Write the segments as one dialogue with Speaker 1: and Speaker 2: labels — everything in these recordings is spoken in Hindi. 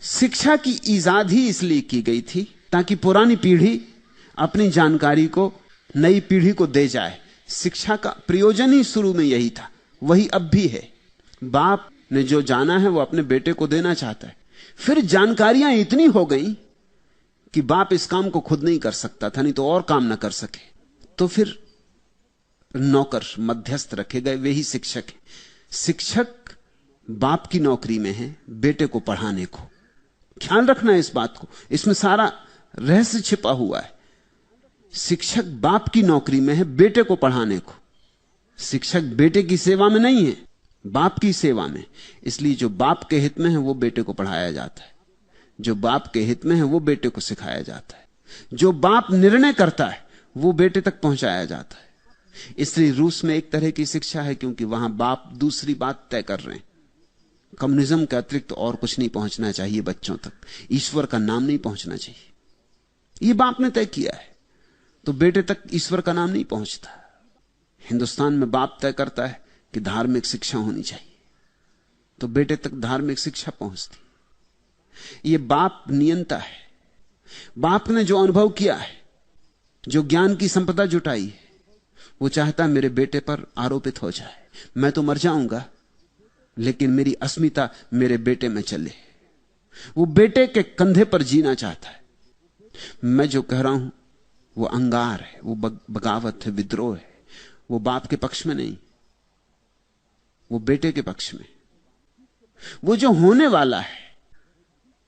Speaker 1: शिक्षा की इजाद ही इसलिए की गई थी ताकि पुरानी पीढ़ी अपनी जानकारी को नई पीढ़ी को दे जाए। शिक्षा का प्रयोजन ही शुरू में यही था, वही अब भी है। बाप ने जो जाना है वो अपने बेटे को देना चाहता है। फिर जानकारियां इतनी हो गई कि बाप इस काम को खुद नहीं कर सकता था, नहीं तो और काम ना कर सके, तो फिर नौकर मध्यस्थ रखे गए, वे ही शिक्षक हैं। शिक्षक बाप की नौकरी में है बेटे को पढ़ाने को। ख्याल रखना है इस बात को, इसमें सारा रहस्य छिपा हुआ है। शिक्षक बाप की नौकरी में है बेटे को पढ़ाने को। शिक्षक बेटे की सेवा में नहीं है, बाप की सेवा में। इसलिए जो बाप के हित में है वो बेटे को पढ़ाया जाता है, जो बाप के हित में है वो बेटे को सिखाया जाता है, जो बाप निर्णय करता है वो बेटे तक पहुंचाया जाता है। इसलिए रूस में एक तरह की शिक्षा है, क्योंकि वहां बाप दूसरी बात तय कर रहे हैं। कम्युनिज्म के अतिरिक्त और कुछ नहीं पहुंचना चाहिए बच्चों तक, ईश्वर का नाम नहीं पहुंचना चाहिए, यह बाप ने तय किया है, तो बेटे तक ईश्वर का नाम नहीं पहुंचता। हिंदुस्तान में बाप तय करता है कि धार्मिक शिक्षा होनी चाहिए, तो बेटे तक धार्मिक शिक्षा पहुंचती। यह बाप नियंता है। बाप ने जो अनुभव किया है, जो ज्ञान की संपदा जुटाई है, वो चाहता मेरे बेटे पर आरोपित हो जाए। मैं तो मर जाऊंगा, लेकिन मेरी अस्मिता मेरे बेटे में चले। वो बेटे के कंधे पर जीना चाहता है। मैं जो कह रहा हूं वो अंगार है, वो बगावत है, विद्रोह है। वो बाप के पक्ष में नहीं, वो बेटे के पक्ष में। वो जो होने वाला है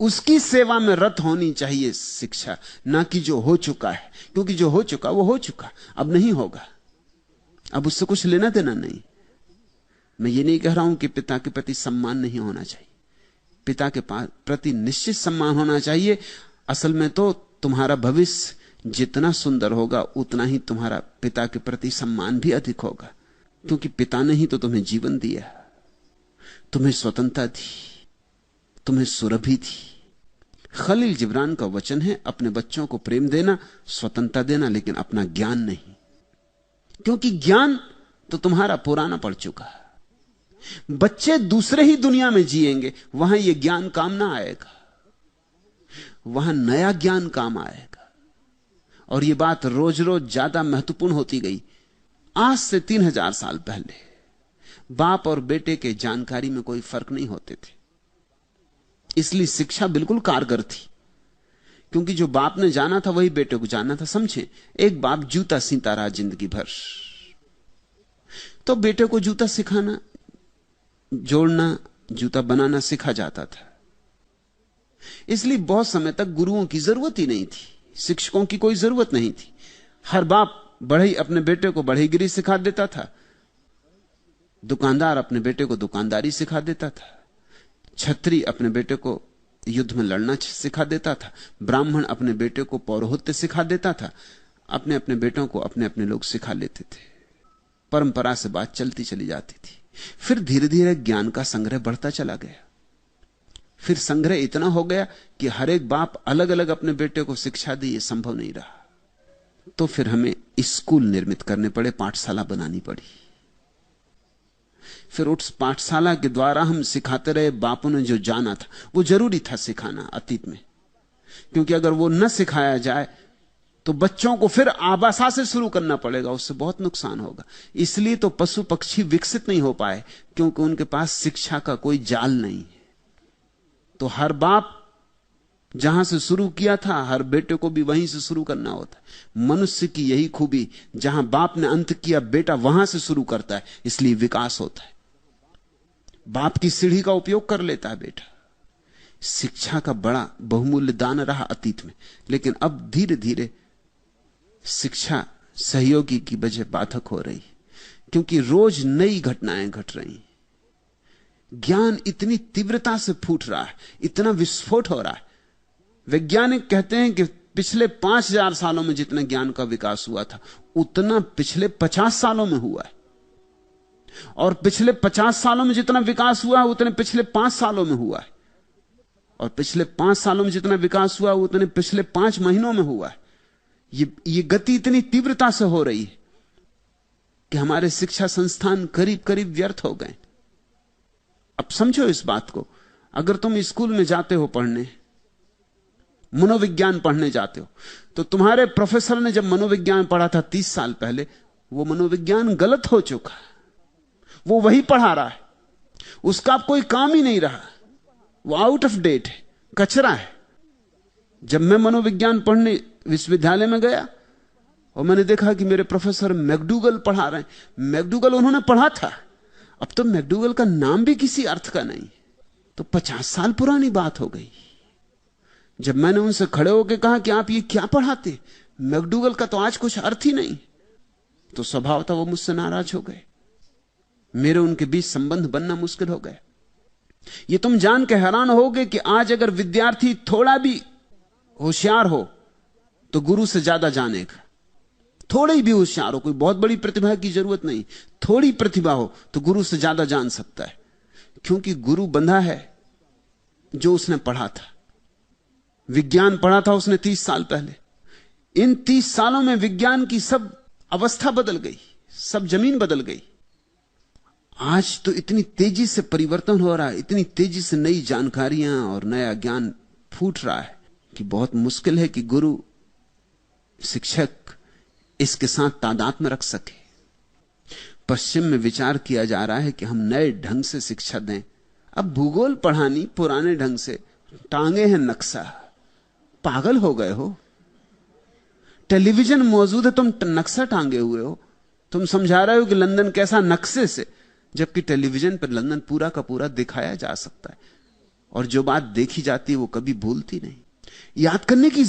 Speaker 1: उसकी सेवा में रत होनी चाहिए शिक्षा, ना कि जो हो चुका है। क्योंकि जो हो चुका वो हो चुका, अब नहीं होगा, अब उससे कुछ लेना देना नहीं। मैं ये नहीं कह रहा हूं कि पिता के प्रति सम्मान नहीं होना चाहिए, पिता के प्रति निश्चित सम्मान होना चाहिए। असल में तो तुम्हारा भविष्य जितना सुंदर होगा उतना ही तुम्हारा पिता के प्रति सम्मान भी अधिक होगा, क्योंकि पिता ने ही तो तुम्हें जीवन दिया, तुम्हें स्वतंत्रता दी, तुम्हें सुरभि दी। खलील जिब्रान का वचन है, अपने बच्चों को प्रेम देना, स्वतंत्रता देना, लेकिन अपना ज्ञान नहीं, क्योंकि ज्ञान तो तुम्हारा पुराना पड़ चुका है। बच्चे दूसरे ही दुनिया में जिएंगे, वहां यह ज्ञान काम ना आएगा, वहां नया ज्ञान काम आएगा। और यह बात रोज रोज ज्यादा महत्वपूर्ण होती गई। आज से 3000 साल पहले बाप और बेटे के जानकारी में कोई फर्क नहीं होते थे, इसलिए शिक्षा बिल्कुल कारगर थी, क्योंकि जो बाप ने जाना था वही बेटे को जानना था। समझे, एक बाप जूता सीता रहा जिंदगी भर, तो बेटे को जूता सिखाना, जोड़ना, जूता बनाना सिखा जाता था। इसलिए बहुत समय तक गुरुओं की जरूरत ही नहीं थी, शिक्षकों की कोई जरूरत नहीं थी। हर बाप बढ़ई अपने बेटे को बढ़ईगिरी सिखा देता था, दुकानदार अपने बेटे को दुकानदारी सिखा देता था, छत्री अपने बेटे को युद्ध में लड़ना सिखा देता था, ब्राह्मण अपने बेटे को पौरोहित्य सिखा देता था। अपने अपने बेटों को अपने अपने लोग सिखा लेते थे, परंपरा से बात चलती चली जाती थी। फिर धीरे धीरे ज्ञान का संग्रह बढ़ता चला गया। फिर संग्रह इतना हो गया कि हर एक बाप अलग अलग अपने बेटे को शिक्षा दे, यह संभव नहीं रहा। तो फिर हमें स्कूल निर्मित करने पड़े, पाठशाला बनानी पड़ी। फिर उस पाठशाला के द्वारा हम सिखाते रहे। बापों ने जो जाना था वो जरूरी था सिखाना अतीत में, क्योंकि अगर वो न सिखाया जाए तो बच्चों को फिर आबासा से शुरू करना पड़ेगा, उससे बहुत नुकसान होगा। इसलिए तो पशु पक्षी विकसित नहीं हो पाए, क्योंकि उनके पास शिक्षा का कोई जाल नहीं है। तो हर बाप जहां से शुरू किया था, हर बेटे को भी वहीं से शुरू करना होता है। मनुष्य की यही खूबी, जहां बाप ने अंत किया बेटा वहां से शुरू करता है, इसलिए विकास होता है। बाप की सीढ़ी का उपयोग कर लेता है बेटा। शिक्षा का बड़ा बहुमूल्य दान रहा अतीत में, लेकिन अब धीरे धीरे शिक्षा सहयोगी की बजाय बाधक हो रही, क्योंकि रोज नई घटनाएं घट रही। ज्ञान इतनी तीव्रता से फूट रहा है, इतना विस्फोट हो रहा है। वैज्ञानिक कहते हैं कि पिछले 5000 सालों में जितना ज्ञान का विकास हुआ था उतना पिछले 50 सालों में हुआ है, और पिछले 50 सालों में जितना विकास हुआ है उतने पिछले 5 सालों में हुआ है, और पिछले 5 सालों में जितना विकास हुआ उतने पिछले 5 महीनों में हुआ है। ये गति इतनी तीव्रता से हो रही है कि हमारे शिक्षा संस्थान करीब करीब व्यर्थ हो गए। अब समझो इस बात को, अगर तुम स्कूल में जाते हो पढ़ने, मनोविज्ञान पढ़ने जाते हो, तो तुम्हारे प्रोफेसर ने जब मनोविज्ञान पढ़ा था 30 साल पहले, वो मनोविज्ञान गलत हो चुका, वो वही पढ़ा रहा है, उसका अब कोई काम ही नहीं रहा, वो आउट ऑफ डेट है, कचरा है। जब मैं मनोविज्ञान पढ़ने विश्वविद्यालय में गया और मैंने देखा कि मेरे प्रोफेसर मैकडूगल पढ़ा रहे हैं, मैकडूगल उन्होंने पढ़ा था, अब तो मैकडूगल का नाम भी किसी अर्थ का नहीं, तो 50 साल पुरानी बात हो गई। जब मैंने उनसे खड़े होकर कहा कि आप ये क्या पढ़ाते, मैकडूगल का तो आज कुछ अर्थ ही नहीं, तो स्वभाव था वो मुझसे नाराज हो गए, मेरे उनके बीच संबंध बनना मुश्किल हो गया। ये तुम जान के हैरान होगे कि आज अगर विद्यार्थी थोड़ा भी होशियार हो तो गुरु से ज्यादा जानेगा। थोड़ी भी होशियार हो, कोई बहुत बड़ी प्रतिभा की जरूरत नहीं, थोड़ी प्रतिभा हो तो गुरु से ज्यादा जान सकता है, क्योंकि गुरु बंधा है जो उसने पढ़ा था। विज्ञान पढ़ा था उसने 30 साल पहले, इन 30 सालों में विज्ञान की सब अवस्था बदल गई, सब जमीन बदल गई। आज तो इतनी तेजी से परिवर्तन हो रहा है, इतनी तेजी से नई जानकारियां और नया ज्ञान फूट रहा है कि बहुत मुश्किल है कि गुरु शिक्षक इसके साथ तादाद में रख सके। पश्चिम में विचार किया जा रहा है कि हम नए ढंग से शिक्षा दें। अब भूगोल पढ़ानी पुराने ढंग से, टांगे हैं नक्शा, पागल हो गए हो? टेलीविजन मौजूद है, तुम नक्शा टांगे हुए हो, तुम समझा रहे हो कि लंदन कैसा नक्शे से, जबकि टेलीविजन पर लंदन पूरा का पूरा दिखाया जा सकता है, और जो बात देखी जाती है वो कभी भूलती नहीं। याद करने की